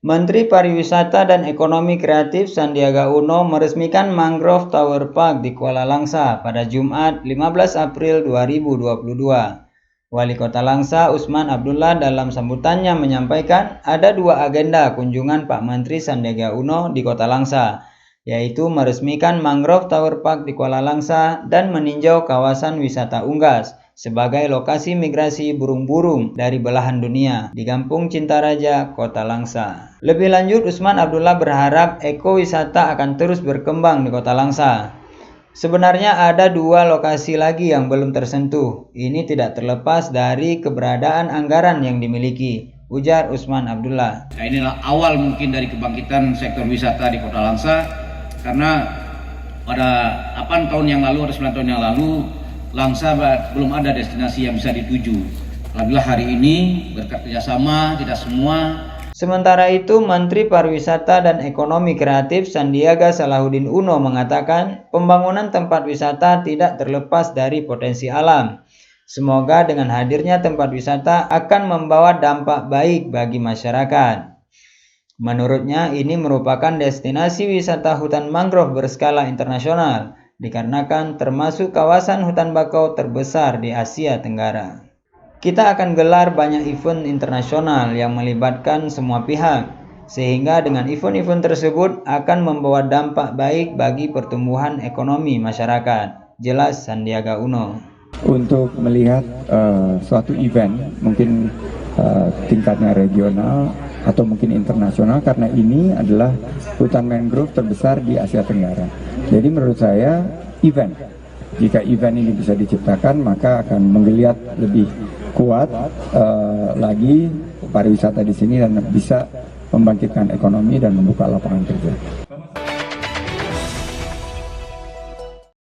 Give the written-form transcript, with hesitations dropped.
Menteri Pariwisata dan Ekonomi Kreatif Sandiaga Uno meresmikan Mangrove Tower Park di Kuala Langsa pada Jumat 15 April 2022. Wali Kota Langsa Usman Abdullah dalam sambutannya menyampaikan ada dua agenda kunjungan Pak Menteri Sandiaga Uno di Kota Langsa, yaitu meresmikan Mangrove Tower Park di Kuala Langsa dan meninjau kawasan wisata Unggas sebagai lokasi migrasi burung-burung dari belahan dunia di Kampung Cintaraja, Kota Langsa. Lebih lanjut, Usman Abdullah berharap ekowisata akan terus berkembang di Kota Langsa. Sebenarnya ada dua lokasi lagi yang belum tersentuh. Ini tidak terlepas dari keberadaan anggaran yang dimiliki, ujar Usman Abdullah. Nah, inilah awal mungkin dari kebangkitan sektor wisata di Kota Langsa, karena pada 8 tahun yang lalu atau 9 tahun yang lalu Langsa belum ada destinasi yang bisa dituju. Alhamdulillah hari ini berkat kerjasama kita semua. Sementara itu, Menteri Pariwisata dan Ekonomi Kreatif Sandiaga Salahuddin Uno mengatakan pembangunan tempat wisata tidak terlepas dari potensi alam. Semoga dengan hadirnya tempat wisata akan membawa dampak baik bagi masyarakat. Menurutnya, ini merupakan destinasi wisata hutan mangrove berskala internasional, dikarenakan termasuk kawasan hutan bakau terbesar di Asia Tenggara. Kita akan gelar banyak event internasional yang melibatkan semua pihak, sehingga dengan event-event tersebut akan membawa dampak baik bagi pertumbuhan ekonomi masyarakat, jelas Sandiaga Uno. Untuk melihat suatu event, mungkin tingkatnya regional atau mungkin internasional, karena ini adalah hutan mangrove terbesar di Asia Tenggara. Jadi menurut saya event, jika event ini bisa diciptakan maka akan menggeliat lebih kuat lagi pariwisata di sini dan bisa membangkitkan ekonomi dan membuka lapangan kerja.